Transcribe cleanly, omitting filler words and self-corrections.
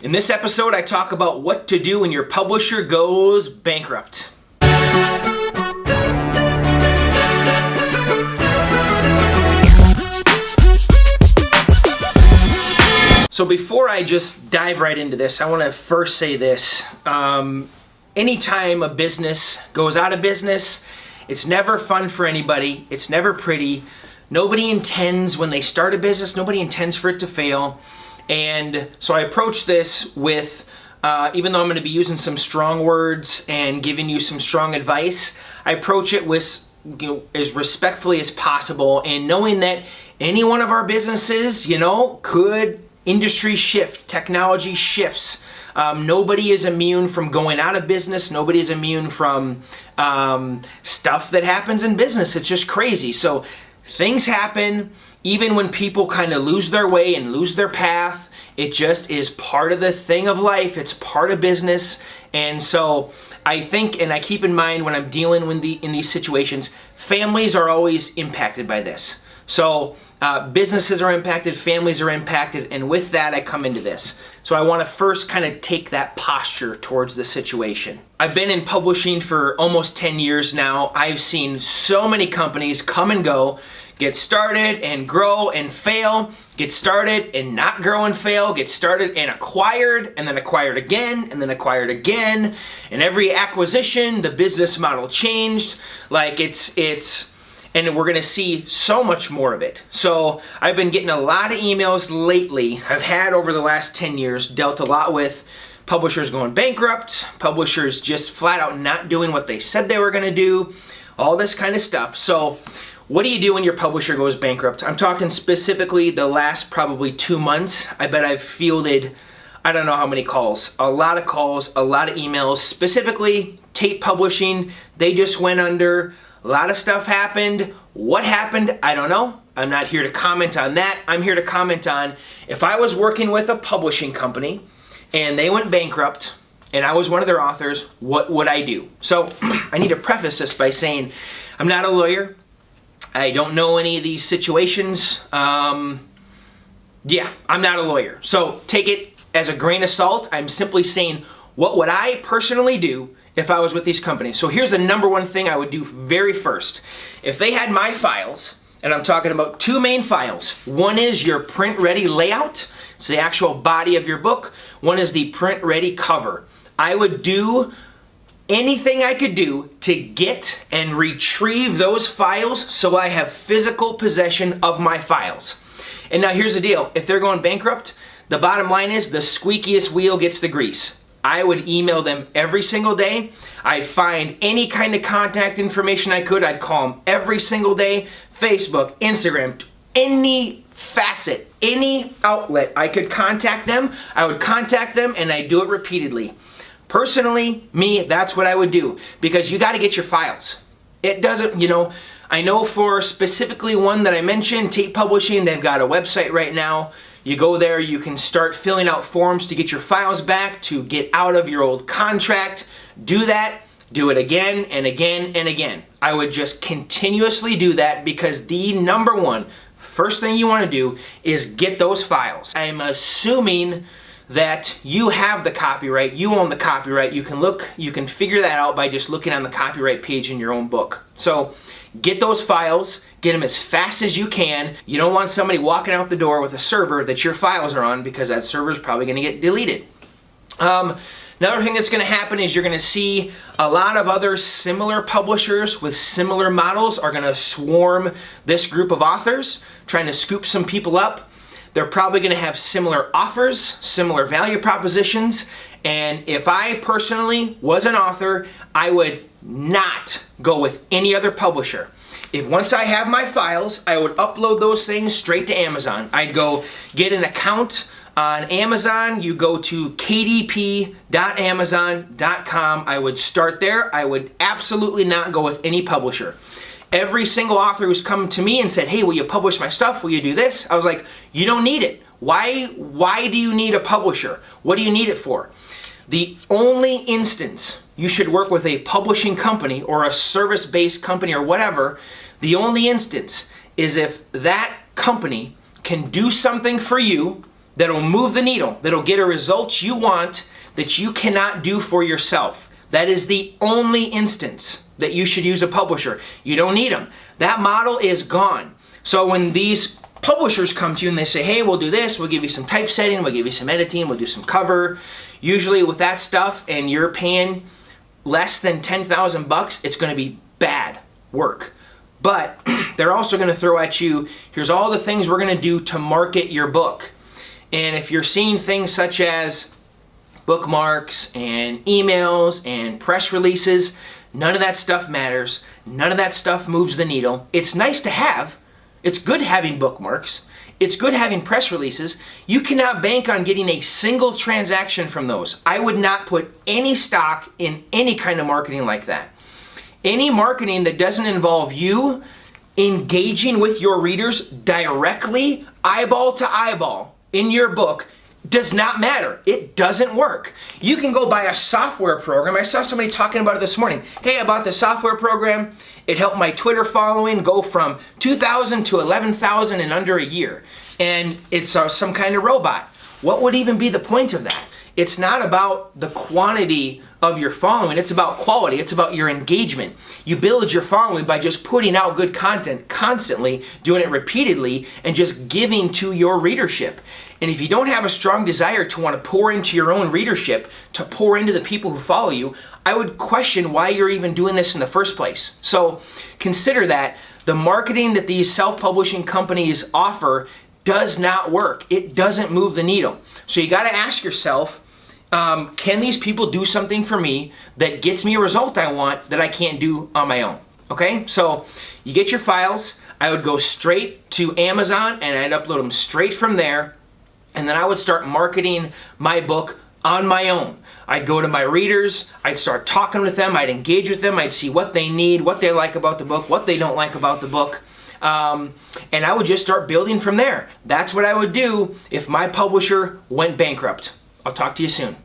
In this episode, I talk about what to do when your publisher goes bankrupt. So before I just dive right into this, I want to first say this. Anytime a business goes out of business, it's never fun for anybody. It's never pretty. Nobody intends, when they start a business, nobody intends for it to fail. And so I approach this with, even though I'm going to be using some strong words and giving you some strong advice, I approach it with, as respectfully as possible, and knowing that any one of our businesses, could industry shift, technology shifts. Nobody is immune from going out of business. Nobody is immune from stuff that happens in business. It's just crazy. So things happen even when people kind of lose their way and lose their path. It just is part of the thing of life. It's part of business. And so I think, and I keep in mind when I'm dealing with in these situations, families are always impacted by this. So businesses are impacted, families are impacted, and with that I come into this. So I want to first kind of take that posture towards the situation. I've been in publishing for almost 10 years now. I've seen so many companies come and go, get started and grow and fail, get started and not grow and fail, get started and acquired, and then acquired again, and then acquired again. And every acquisition, the business model changed. And we're gonna see so much more of it. So I've been getting a lot of emails lately. I've had over the last 10 years, dealt a lot with publishers going bankrupt, publishers just flat out not doing what they said they were gonna do, all this kind of stuff. So what do you do when your publisher goes bankrupt? I'm talking specifically the last probably 2 months. I bet I've fielded, I don't know how many calls, a lot of emails, specifically Tate Publishing. They just went under. A lot of stuff happened. What happened? I don't know. I'm not here to comment on that. I'm here to comment on, if I was working with a publishing company and they went bankrupt and I was one of their authors, what would I do? So I need to preface this by saying I'm not a lawyer. I don't know any of these situations. I'm not a lawyer. So take it as a grain of salt. I'm simply saying, what would I personally do if I was with these companies? So here's the number one thing I would do very first. If they had my files, and I'm talking about 2 main files. One is your print-ready layout. It's the actual body of your book. One is the print-ready cover. I would do anything I could do to get and retrieve those files so I have physical possession of my files. And now here's the deal. If they're going bankrupt, the bottom line is the squeakiest wheel gets the grease. I would email them every single day. I'd find any kind of contact information I could. I'd call them every single day. Facebook, Instagram, any facet, any outlet I could contact them, I would contact them, and I'd do it repeatedly. Personally, that's what I would do, because you got to get your files. It doesn't, I know for specifically one that I mentioned, Tate Publishing, they've got a website right now. You go there, you can start filling out forms to get your files back, to get out of your old contract. Do that, do it again and again and again. I would just continuously do that, because the number one, first thing you want to do is get those files. I'm assuming that you have the copyright, you own the copyright. You can figure that out by just looking on the copyright page in your own book. So get those files, get them as fast as you can. You don't want somebody walking out the door with a server that your files are on, because that server is probably going to get deleted. Another thing that's going to happen is you're going to see a lot of other similar publishers with similar models are going to swarm this group of authors, trying to scoop some people up. They're probably going to have similar offers, similar value propositions, and if I personally was an author, I would not go with any other publisher. If once I have my files, I would upload those things straight to Amazon. I'd go get an account on Amazon. You go to kdp.amazon.com. I would start there. I would absolutely not go with any publisher. Every single author who's come to me and said, hey, will you publish my stuff? Will you do this? I was like, you don't need it. Why do you need a publisher? What do you need it for? The only instance you should work with a publishing company or a service-based company or whatever, the only instance is if that company can do something for you that'll move the needle, that'll get a result you want that you cannot do for yourself. That is the only instance that you should use a publisher. You don't need them. That model is gone. So when these publishers come to you and they say, hey, we'll do this, we'll give you some typesetting, we'll give you some editing, we'll do some cover. Usually with that stuff and you're paying less than $10,000, it's going to be bad work. But they're also going to throw at you, here's all the things we're going to do to market your book. And if you're seeing things such as bookmarks and emails and press releases, none of that stuff matters. None of that stuff moves the needle. It's nice to have. It's good having bookmarks. It's good having press releases. You cannot bank on getting a single transaction from those. I would not put any stock in any kind of marketing like that. Any marketing that doesn't involve you engaging with your readers directly, eyeball to eyeball, in your book does not matter. It doesn't work. You can go buy a software program. I saw somebody talking about it this morning. Hey, I bought the software program. It helped my Twitter following go from 2,000 to 11,000 in under a year. And it's some kind of robot. What would even be the point of that? It's not about the quantity of your following. It's about quality. It's about your engagement. You build your following by just putting out good content constantly, doing it repeatedly, and just giving to your readership. And if you don't have a strong desire to want to pour into your own readership, to pour into the people who follow you, I would question why you're even doing this in the first place. So consider that the marketing that these self-publishing companies offer does not work. It doesn't move the needle. So you got to ask yourself, can these people do something for me that gets me a result I want that I can't do on my own? Okay, so you get your files. I would go straight to Amazon and I'd upload them straight from there. And then I would start marketing my book on my own. I'd go to my readers, I'd start talking with them, I'd engage with them, I'd see what they need, what they like about the book, what they don't like about the book. And I would just start building from there. That's what I would do if my publisher went bankrupt. I'll talk to you soon.